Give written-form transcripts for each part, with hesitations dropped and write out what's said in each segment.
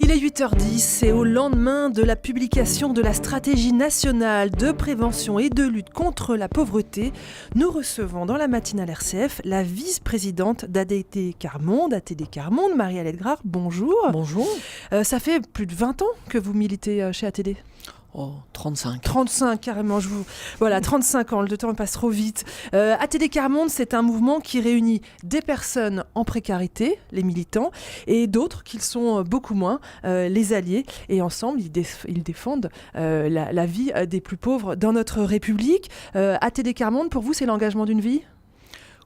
Il est 8h10 et au lendemain de la publication de la stratégie nationale de prévention et de lutte contre la pauvreté, nous recevons dans la matinale RCF la vice-présidente d'ATD Quart Monde, Marie-Alette Grard. Bonjour. Bonjour. Ça fait plus de 20 ans que vous militez chez ATD. Oh, 35. 35, carrément. Voilà, 35 ans, le temps passe trop vite. ATD Quart Monde, c'est un mouvement qui réunit des personnes en précarité, les militants, et d'autres qui le sont beaucoup moins, les alliés. Et ensemble, ils défendent la vie des plus pauvres dans notre République. ATD Quart Monde, pour vous, c'est l'engagement d'une vie ?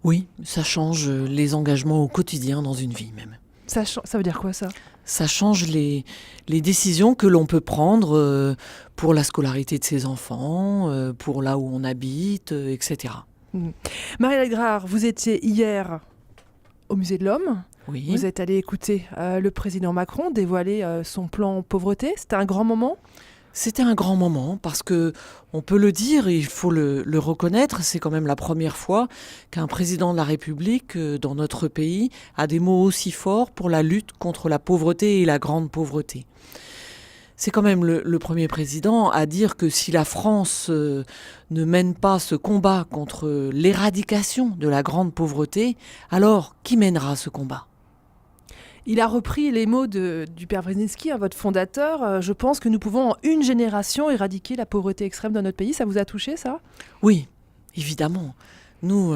Oui, ça change les engagements au quotidien dans une vie même. Ça veut dire quoi, ça ? Ça change les décisions que l'on peut prendre pour la scolarité de ses enfants, pour là où on habite, etc. Marie-Alette Grard, vous étiez hier au Musée de l'Homme. Oui. Vous êtes allée écouter le président Macron dévoiler son plan pauvreté. C'était un grand moment ? C'était un grand moment parce que, on peut le dire, il faut le reconnaître, c'est quand même la première fois qu'un président de la République dans notre pays a des mots aussi forts pour la lutte contre la pauvreté et la grande pauvreté. C'est quand même le premier président à dire que si la France ne mène pas ce combat contre l'éradication de la grande pauvreté, alors qui mènera ce combat ? Il a repris les mots du père Brzezinski, votre fondateur. Je pense que nous pouvons en une génération éradiquer la pauvreté extrême dans notre pays. Ça vous a touché, ça ? Oui, évidemment. Nous,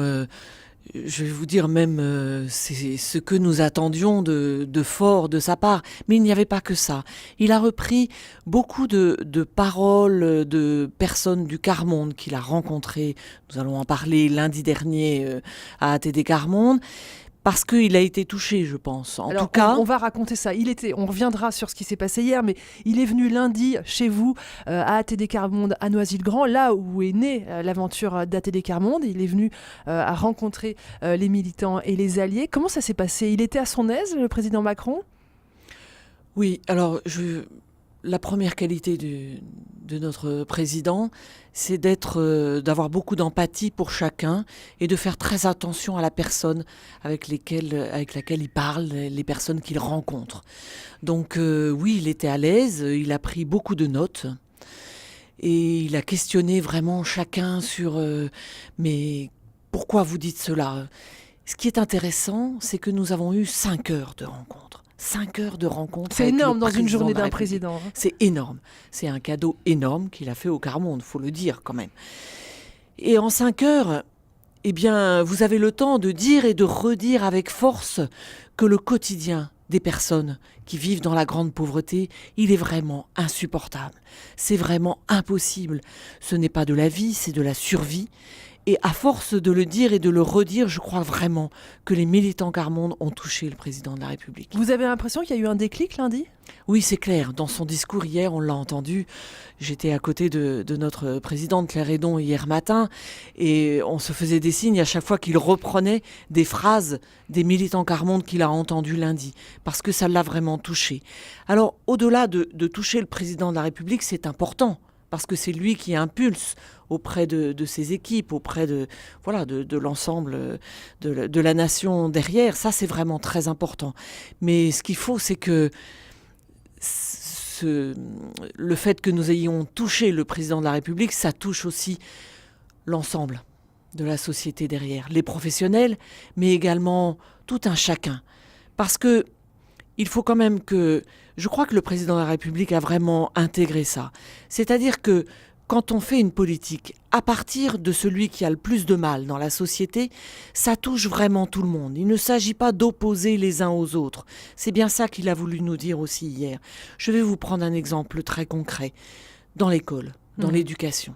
je vais vous dire même, c'est ce que nous attendions de fort de sa part. Mais il n'y avait pas que ça. Il a repris beaucoup de paroles de personnes du Quart Monde qu'il a rencontrées. Nous allons en parler lundi dernier à ATD Quart Monde. Parce qu'il a été touché, je pense. En tout cas, on va raconter ça. On reviendra sur ce qui s'est passé hier, mais il est venu lundi chez vous à ATD Quart Monde à Noisy-le-Grand, là où est née l'aventure d'ATD Quart Monde. Il est venu à rencontrer les militants et les alliés. Comment ça s'est passé ? Il était à son aise, le président Macron ? Oui, alors la première qualité de notre président, c'est d'avoir beaucoup d'empathie pour chacun et de faire très attention à la personne avec laquelle il parle, les personnes qu'il rencontre. Donc oui, il était à l'aise, il a pris beaucoup de notes et il a questionné vraiment chacun sur mais pourquoi vous dites cela ? Ce qui est intéressant, c'est que nous avons eu 5 heures de rencontre. 5 heures de rencontre. C'est énorme dans une journée d'un président. C'est énorme. C'est un cadeau énorme qu'il a fait au Quart Monde, il faut le dire quand même. Et en 5 heures, eh bien, vous avez le temps de dire et de redire avec force que le quotidien des personnes qui vivent dans la grande pauvreté, il est vraiment insupportable. C'est vraiment impossible. Ce n'est pas de la vie, c'est de la survie. Et à force de le dire et de le redire, je crois vraiment que les militants Quart Monde ont touché le président de la République. Vous avez l'impression qu'il y a eu un déclic lundi ? Oui, c'est clair. Dans son discours hier, on l'a entendu. J'étais à côté de notre présidente Claire Hédon hier matin et on se faisait des signes à chaque fois qu'il reprenait des phrases des militants Quart Monde qu'il a entendues lundi, parce que ça l'a vraiment touché. Alors, au-delà de toucher le président de la République, c'est important. Parce que c'est lui qui impulse auprès de ses équipes, auprès de l'ensemble de la nation derrière. Ça, c'est vraiment très important. Mais ce qu'il faut, c'est que le fait que nous ayons touché le président de la République, ça touche aussi l'ensemble de la société derrière. Les professionnels, mais également tout un chacun. Parce que il faut quand même que... Je crois que le président de la République a vraiment intégré ça. C'est-à-dire que quand on fait une politique à partir de celui qui a le plus de mal dans la société, ça touche vraiment tout le monde. Il ne s'agit pas d'opposer les uns aux autres. C'est bien ça qu'il a voulu nous dire aussi hier. Je vais vous prendre un exemple très concret. Dans l'école, dans l'éducation.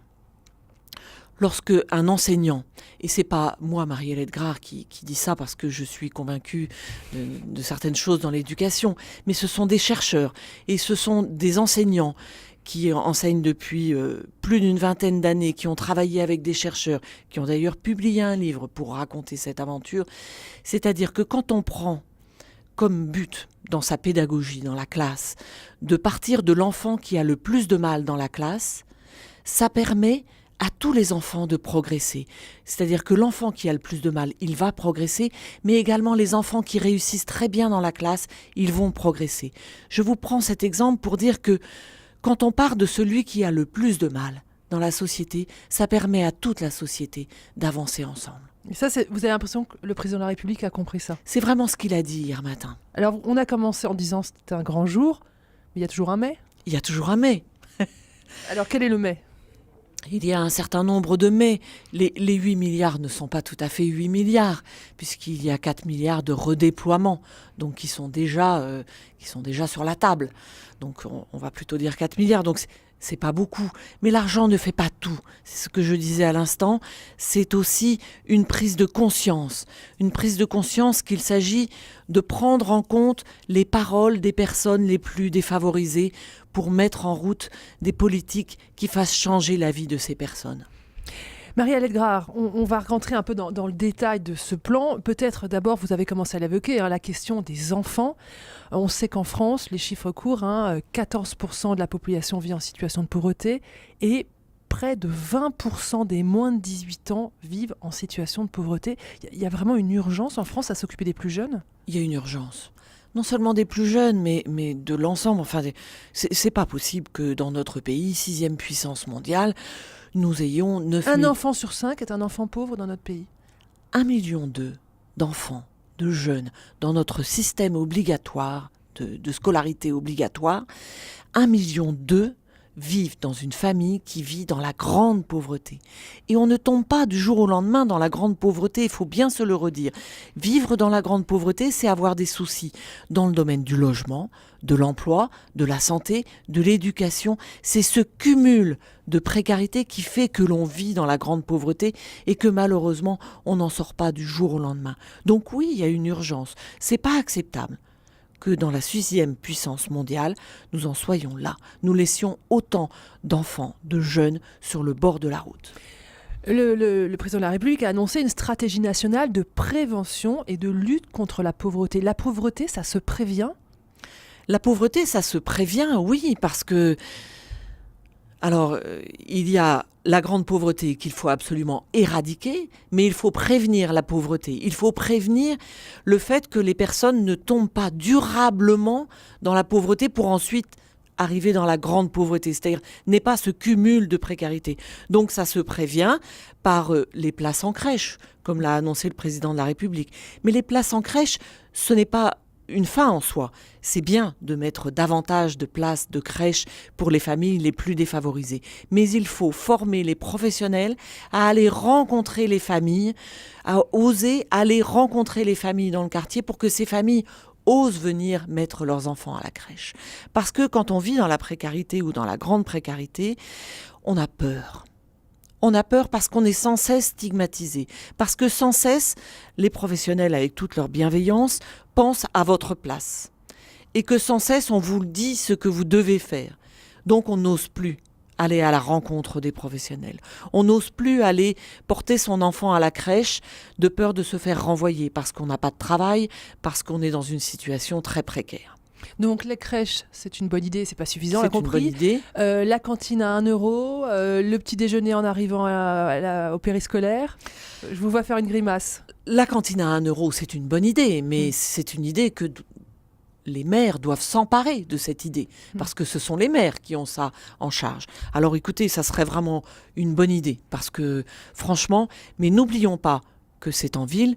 Lorsque un enseignant, et c'est pas moi Marie-Alette Grard qui dit ça parce que je suis convaincue de certaines choses dans l'éducation, mais ce sont des chercheurs et ce sont des enseignants qui enseignent depuis plus d'une vingtaine d'années, qui ont travaillé avec des chercheurs, qui ont d'ailleurs publié un livre pour raconter cette aventure. C'est-à-dire que quand on prend comme but dans sa pédagogie, dans la classe, de partir de l'enfant qui a le plus de mal dans la classe, ça permet à tous les enfants de progresser. C'est-à-dire que l'enfant qui a le plus de mal, il va progresser, mais également les enfants qui réussissent très bien dans la classe, ils vont progresser. Je vous prends cet exemple pour dire que quand on part de celui qui a le plus de mal dans la société, ça permet à toute la société d'avancer ensemble. Et ça, vous avez l'impression que le président de la République a compris ça? C'est vraiment ce qu'il a dit hier matin. Alors, on a commencé en disant que c'était un grand jour, mais il y a toujours un mais. Il y a toujours un mais. Alors, quel est le mais? Il y a un certain nombre de mais. Les 8 milliards ne sont pas tout à fait 8 milliards, puisqu'il y a 4 milliards de redéploiement, donc qui sont déjà sur la table. Donc on va plutôt dire 4 milliards, donc c'est pas beaucoup. Mais l'argent ne fait pas tout. C'est ce que je disais à l'instant. C'est aussi une prise de conscience. Une prise de conscience qu'il s'agit de prendre en compte les paroles des personnes les plus défavorisées pour mettre en route des politiques qui fassent changer la vie de ces personnes. Marie-Alette Grard, on va rentrer un peu dans le détail de ce plan. Peut-être d'abord, vous avez commencé à l'évoquer, la question des enfants. On sait qu'en France, les chiffres courent, 14% de la population vit en situation de pauvreté et près de 20% des moins de 18 ans vivent en situation de pauvreté. Il y a vraiment une urgence en France à s'occuper des plus jeunes? Il y a une urgence. Non seulement des plus jeunes, mais de l'ensemble. Enfin, c'est pas possible que dans notre pays, 6e puissance mondiale, nous ayons 9 Un 000... enfant sur 5 est un enfant pauvre dans notre pays. 1,2 million d'enfants, de jeunes, dans notre système obligatoire, de scolarité obligatoire. 1,2 million vivent dans une famille qui vit dans la grande pauvreté. Et on ne tombe pas du jour au lendemain dans la grande pauvreté, il faut bien se le redire. Vivre dans la grande pauvreté, c'est avoir des soucis dans le domaine du logement, de l'emploi, de la santé, de l'éducation. C'est ce cumul de précarité qui fait que l'on vit dans la grande pauvreté et que malheureusement, on n'en sort pas du jour au lendemain. Donc oui, il y a une urgence. C'est pas acceptable que dans la 6e puissance mondiale, nous en soyons là. Nous laissions autant d'enfants, de jeunes sur le bord de la route. Le président de la République a annoncé une stratégie nationale de prévention et de lutte contre la pauvreté. La pauvreté, ça se prévient? La pauvreté, ça se prévient, oui, parce que... Alors, il y a la grande pauvreté qu'il faut absolument éradiquer, mais il faut prévenir la pauvreté. Il faut prévenir le fait que les personnes ne tombent pas durablement dans la pauvreté pour ensuite arriver dans la grande pauvreté. C'est-à-dire, n'est pas ce cumul de précarité. Donc, ça se prévient par les places en crèche, comme l'a annoncé le président de la République. Mais les places en crèche, ce n'est pas une fin en soi. C'est bien de mettre davantage de places de crèche pour les familles les plus défavorisées. Mais il faut former les professionnels à aller rencontrer les familles, à oser aller rencontrer les familles dans le quartier pour que ces familles osent venir mettre leurs enfants à la crèche. Parce que quand on vit dans la précarité ou dans la grande précarité, on a peur. On a peur parce qu'on est sans cesse stigmatisé. Parce que sans cesse, les professionnels, avec toute leur bienveillance, pensent à votre place. Et que sans cesse, on vous dit ce que vous devez faire. Donc on n'ose plus aller à la rencontre des professionnels. On n'ose plus aller porter son enfant à la crèche de peur de se faire renvoyer parce qu'on n'a pas de travail, parce qu'on est dans une situation très précaire. Donc les crèches, c'est une bonne idée, c'est pas suffisant, on l'a compris. C'est une bonne idée. La cantine à 1 euro, le petit déjeuner en arrivant au périscolaire. Je vous vois faire une grimace. La cantine à 1 euro, c'est une bonne idée, mais c'est une idée que les maires doivent s'emparer de cette idée, parce que ce sont les maires qui ont ça en charge. Alors écoutez, ça serait vraiment une bonne idée, parce que franchement, mais n'oublions pas que c'est en ville,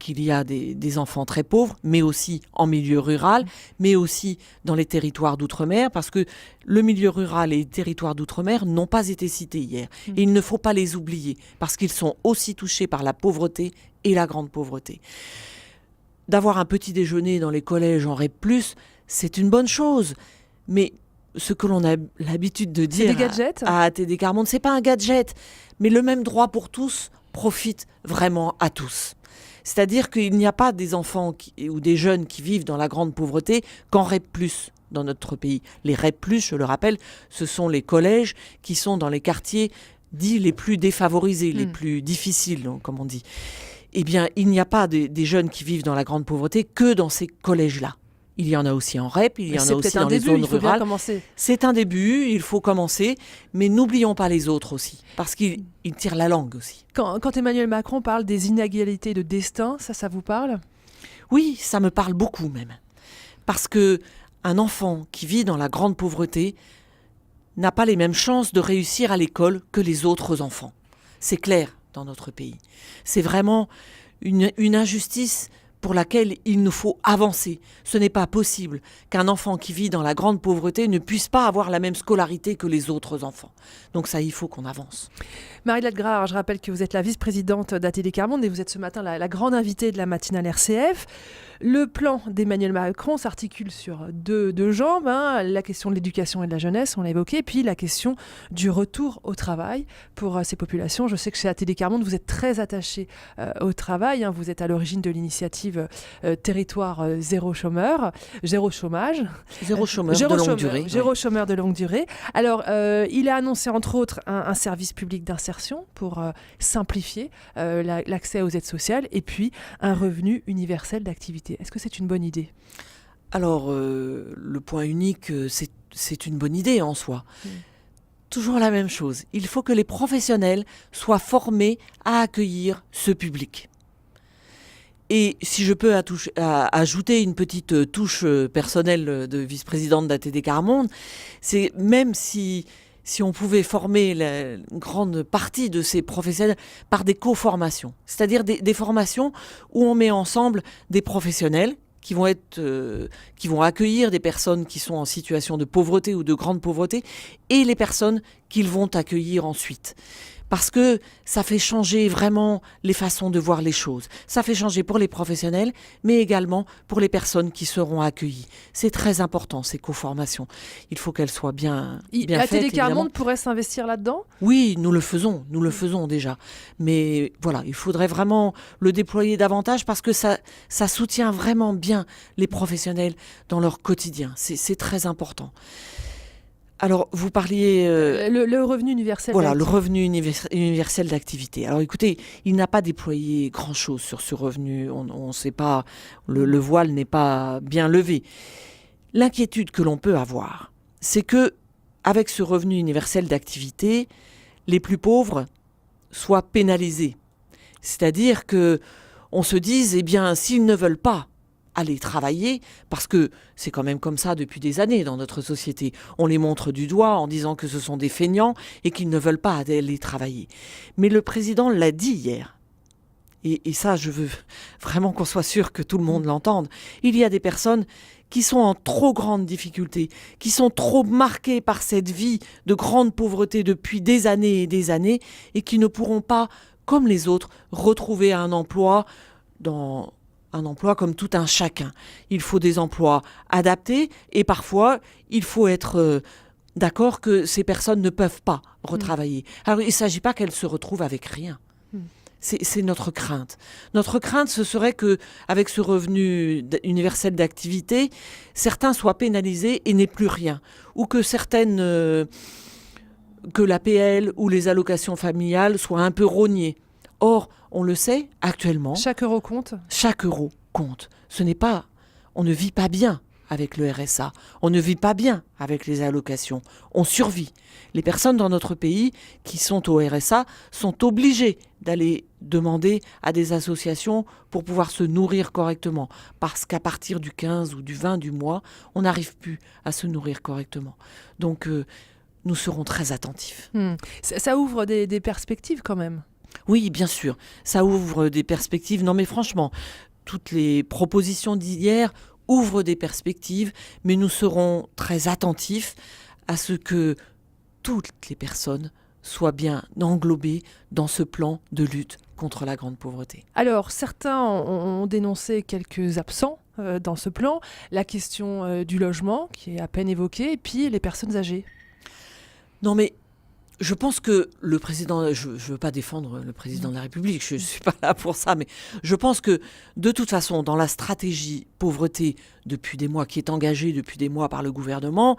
qu'il y a des enfants très pauvres, mais aussi en milieu rural, mais aussi dans les territoires d'outre-mer, parce que le milieu rural et les territoires d'outre-mer n'ont pas été cités hier. Et il ne faut pas les oublier, parce qu'ils sont aussi touchés par la pauvreté et la grande pauvreté. D'avoir un petit déjeuner dans les collèges en REP+, c'est une bonne chose, mais ce que l'on a l'habitude de dire des gadgets à ATD Quart Monde, c'est pas un gadget, mais le même droit pour tous profite vraiment à tous. C'est-à-dire qu'il n'y a pas des enfants ou des jeunes qui vivent dans la grande pauvreté qu'en REP+, dans notre pays. Les REP+, je le rappelle, ce sont les collèges qui sont dans les quartiers dits les plus défavorisés, les plus difficiles, comme on dit. Eh bien, il n'y a pas des jeunes qui vivent dans la grande pauvreté que dans ces collèges-là. Il y en a aussi en REP, il y en a C'est aussi peut-être dans un les début, zones il faut bien rurales. commencer. C'est un début, il faut commencer, mais n'oublions pas les autres aussi, parce qu'ils tirent la langue aussi. Quand Emmanuel Macron parle des inégalités de destin, ça vous parle ? Oui, ça me parle beaucoup même. Parce que un enfant qui vit dans la grande pauvreté n'a pas les mêmes chances de réussir à l'école que les autres enfants. C'est clair dans notre pays. C'est vraiment une injustice pour laquelle il nous faut avancer. Ce n'est pas possible qu'un enfant qui vit dans la grande pauvreté ne puisse pas avoir la même scolarité que les autres enfants. Donc ça, il faut qu'on avance. Marie Ladgras, je rappelle que vous êtes la vice-présidente d'ATD Quart Monde et vous êtes ce matin la grande invitée de la matinale RCF. Le plan d'Emmanuel Macron s'articule sur deux jambes, la question de l'éducation et de la jeunesse, on l'a évoqué, puis la question du retour au travail pour ces populations. Je sais que chez ATD Quart Monde, vous êtes très attachés au travail, vous êtes à l'origine de l'initiative Territoire zéro chômeur, zéro chômage. Zéro chômeur de longue durée. Zéro chômeur de longue durée. Alors, il a annoncé entre autres un service public d'insertion pour simplifier l'accès aux aides sociales et puis un revenu universel d'activité. Est-ce que c'est une bonne idée ? Alors, le point unique, c'est une bonne idée en soi. Toujours la même chose. Il faut que les professionnels soient formés à accueillir ce public. Et si je peux ajouter une petite touche personnelle de vice-présidente d'ATD Quart Monde, c'est même si on pouvait former une grande partie de ces professionnels par des co-formations, c'est-à-dire des formations où on met ensemble des professionnels qui vont accueillir des personnes qui sont en situation de pauvreté ou de grande pauvreté et les personnes qu'ils vont accueillir ensuite. Parce que ça fait changer vraiment les façons de voir les choses. Ça fait changer pour les professionnels, mais également pour les personnes qui seront accueillies. C'est très important, ces co-formations. Il faut qu'elles soient bien faites. ATD Quart Monde pourrait s'investir là-dedans ? Oui, nous le faisons déjà. Mais voilà, il faudrait vraiment le déployer davantage parce que ça soutient vraiment bien les professionnels dans leur quotidien. C'est très important. Alors, vous parliez... le revenu universel Voilà, le revenu universel d'activité. Alors écoutez, il n'a pas déployé grand-chose sur ce revenu. On ne sait pas, le voile n'est pas bien levé. L'inquiétude que l'on peut avoir, c'est que avec ce revenu universel d'activité, les plus pauvres soient pénalisés. C'est-à-dire que on se dise, eh bien, s'ils ne veulent pas aller travailler, parce que c'est quand même comme ça depuis des années dans notre société. On les montre du doigt en disant que ce sont des feignants et qu'ils ne veulent pas aller travailler. Mais le président l'a dit hier. Et ça, je veux vraiment qu'on soit sûr que tout le monde l'entende. Il y a des personnes qui sont en trop grande difficulté, qui sont trop marquées par cette vie de grande pauvreté depuis des années et qui ne pourront pas, comme les autres, retrouver un emploi comme tout un chacun. Il faut des emplois adaptés et parfois, il faut être d'accord que ces personnes ne peuvent pas retravailler. Alors, il ne s'agit pas qu'elles se retrouvent avec rien. C'est notre crainte. Notre crainte, ce serait qu'avec ce revenu universel d'activité, certains soient pénalisés et n'aient plus rien. Ou que que l'APL ou les allocations familiales soient un peu rognées. Or, on le sait actuellement. Chaque euro compte. Chaque euro compte. On ne vit pas bien avec le RSA. On ne vit pas bien avec les allocations. On survit. Les personnes dans notre pays qui sont au RSA sont obligées d'aller demander à des associations pour pouvoir se nourrir correctement. Parce qu'à partir du 15 ou du 20 du mois, on n'arrive plus à se nourrir correctement. Donc, nous serons très attentifs. Ça ouvre des perspectives quand même. Oui, bien sûr, ça ouvre des perspectives. Non mais franchement, toutes les propositions d'hier ouvrent des perspectives, mais nous serons très attentifs à ce que toutes les personnes soient bien englobées dans ce plan de lutte contre la grande pauvreté. Alors, certains ont dénoncé quelques absents dans ce plan, la question du logement, qui est à peine évoquée, et puis les personnes âgées. Non mais, Je pense que le président, je ne veux pas défendre le président de la République, je ne suis pas là pour ça, mais je pense que de toute façon, dans la stratégie pauvreté depuis des mois, qui est engagée depuis des mois par le gouvernement,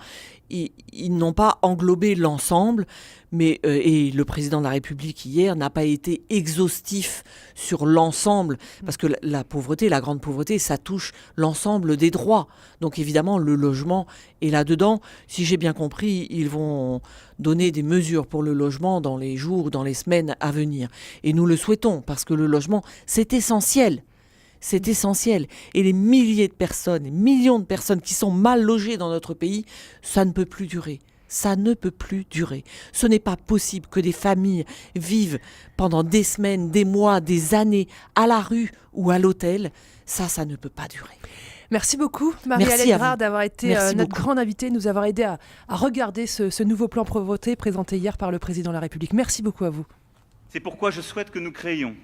ils n'ont pas englobé l'ensemble, mais et le président de la République hier n'a pas été exhaustif sur l'ensemble, parce que la pauvreté, la grande pauvreté, ça touche l'ensemble des droits. Donc évidemment, le logement est là-dedans. Si j'ai bien compris, ils vont donner des mesures pour le logement dans les jours ou dans les semaines à venir. Et nous le souhaitons, parce que le logement, c'est essentiel. C'est essentiel. Et les milliers de personnes, les millions de personnes qui sont mal logées dans notre pays, ça ne peut plus durer. Ça ne peut plus durer. Ce n'est pas possible que des familles vivent pendant des semaines, des mois, des années à la rue ou à l'hôtel. Ça ne peut pas durer. Merci beaucoup, Marie-Hélène Grard, d'avoir été notre grande invitée, nous avoir aidé à regarder ce nouveau plan pauvreté présenté hier par le président de la République. Merci beaucoup à vous. C'est pourquoi je souhaite que nous créions